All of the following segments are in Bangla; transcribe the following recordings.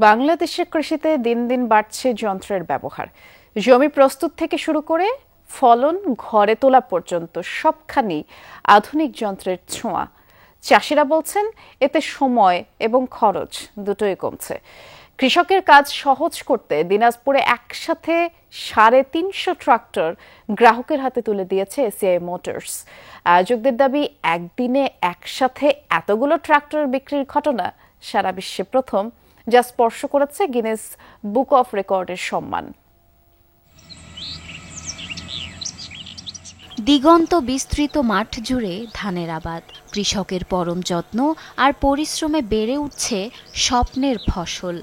বাংলাদেশের কৃষিতে দিন দিন বাড়ছে যন্ত্রের ব্যবহার। জমি প্রস্তুত থেকে শুরু করে ফলন ঘরে তোলা পর্যন্ত সবখানি আধুনিক যন্ত্রের ছোঁয়া। চাষিরা বলছেন এতে সময় এবং খরচ দুটোই কমছে। কৃষকের কাজ সহজ করতে দিনাজপুরে একসাথে ৩৫০ ট্রাক্টর গ্রাহকের হাতে তুলে দিয়েছে এসিআই মোটরস। আয়োজকদের দাবি, একদিনে একসাথে এতগুলো ট্রাক্টর বিক্রির ঘটনা সারা বিশ্বে প্রথম, যা স্পর্শ করেছে গিনেস বুক অফ রেকর্ডের সম্মান। দিগন্ত বিস্তৃত মাঠ জুড়ে ধানের আবাদ, কৃষকের পরম যত্ন আর পরিশ্রমে বেড়ে উঠছে স্বপ্নের ফসল।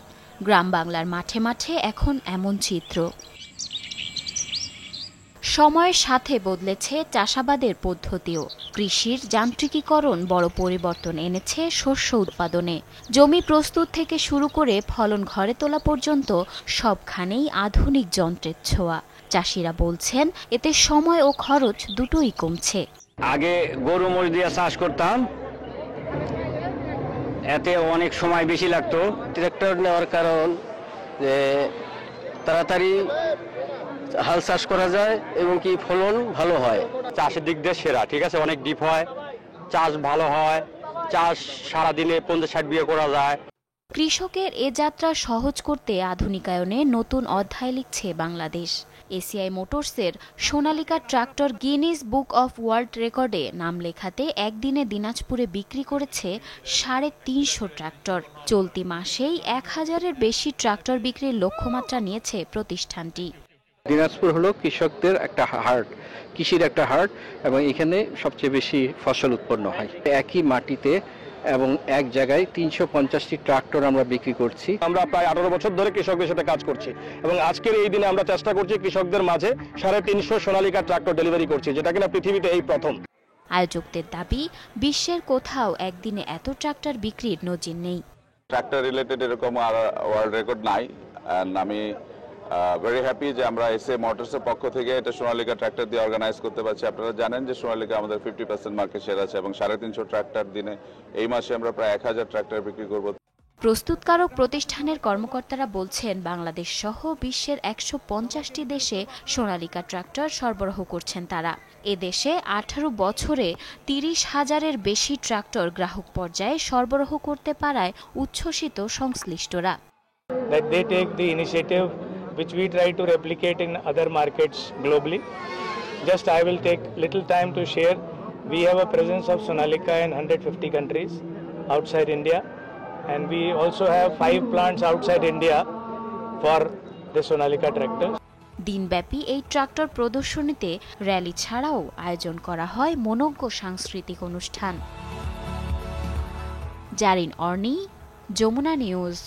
গ্রাম বাংলার মাঠে মাঠে এখন এমন চিত্র। সময়ের সাথে বদলেছে চাষাবাদের পদ্ধতিও। কৃষির যান্ত্রিকীকরণ বড় পরিবর্তন এনেছে শস্য উৎপাদনে। জমি প্রস্তুত থেকে শুরু করে ফলন ঘরে তোলা পর্যন্ত সবখানেই আধুনিক যন্ত্রের ছোঁয়া। চাষিরা বলছেন এতে সময় ও খরচ দুটোই কমছে। আগে গরু মোষ দিয়ে চাষ করতাম, এতে অনেক সময় বেশি লাগতো। ট্রাক্টর নেওয়ার কারণ যে তাড়াতাড়ি হাল চাষ করা যায় এবং কি ফলন ভালো হয়। চাষের দিক দিয়ে সেরা, ঠিক আছে, অনেক ডিপ হয়, চাষ ভালো হয়, চাষ সারাদিনে 50-60 বিঘা করা যায়। কৃষকের এ যাত্রা সহজ করতে আধুনিকায়নে নতুন অধ্যায় লিখছে বাংলাদেশ। এসিআই মোটরসের Sonalika tractor Guinness book of world রেকর্ডে নাম লেখাতে একদিনে দিনাজপুরে বিক্রি করেছে ৩৫০ ট্রাক্টর। চলতি মাসেই ১,০০০-এর বেশি ট্রাক্টর বিক্রির লক্ষ্যমাত্রা নিয়েছে প্রতিষ্ঠানটি। দিনাজপুর হলো কৃষকদের একটা হার্ট, কৃষির একটা হার্ট, এবং এখানে সবচেয়ে বেশি ফসল উৎপন্ন হয়। একই মাটিতে এবং এক জায়গায় ৩৫০টি ট্রাক্টর আমরা বিক্রি করছি। আমরা প্রায় ১৮ বছর ধরে কৃষকদের সাথে কাজ করছি এবং আজকের এই দিনে আমরা চেষ্টা করছি কৃষকদের মাঝে ৩৫০ সোনালিকা ট্রাক্টর ডেলিভারি করছি, যেটা কিনা পৃথিবীতে এই প্রথম। আয়োজকদের দাবি, বিশ্বের কোথাও একদিনে এত ট্রাক্টর বিক্রির নজির নেই। ট্রাক্টর রিলেটেড এরকম আর ওয়ার্ল্ড রেকর্ড নাই। আমি ভেরি হ্যাপি যে আমরা এসিআই মোটরসের পক্ষ থেকে এটা সোনালিকা ট্রাক্টর দিয়ে অর্গানাইজ করতে পারছি। আপনারা জানেন যে সোনালিকা আমাদের 50% মার্কেট শেয়ার আছে এবং ৩৫০ ট্রাক্টর দিনে এই মাসে আমরা প্রায় ১,০০০ ট্রাক্টর বিক্রি করব। প্রস্তুতকারক প্রতিষ্ঠানের কর্মকর্তারা বলছেন বাংলাদেশ সহ বিশ্বের ১৫০টি দেশে সোনালিকা ট্রাক্টর সরবরাহ করছেন তারা। এ দেশে ১৮ বছরে ৩০,০০০-এর বেশি ট্রাক্টর গ্রাহক পর্যায়ে সরবরাহ করতে পারায় উচ্ছ্বসিত সংশ্লিষ্টরা। Which we try to replicate in other markets globally. Just I will take little time to share. We have a presence of Sonalika in 150 countries outside India, and we also have 5 plants outside India for the Sonalika tractors. দিনব্যাপী এই ট্রাক্টর প্রদর্শনীতে র্যালি ছাড়াও আয়োজন করা হয় মনোজ্ঞ সাংস্কৃতিক অনুষ্ঠান। জারিন অর্নি, যমুনা নিউজ।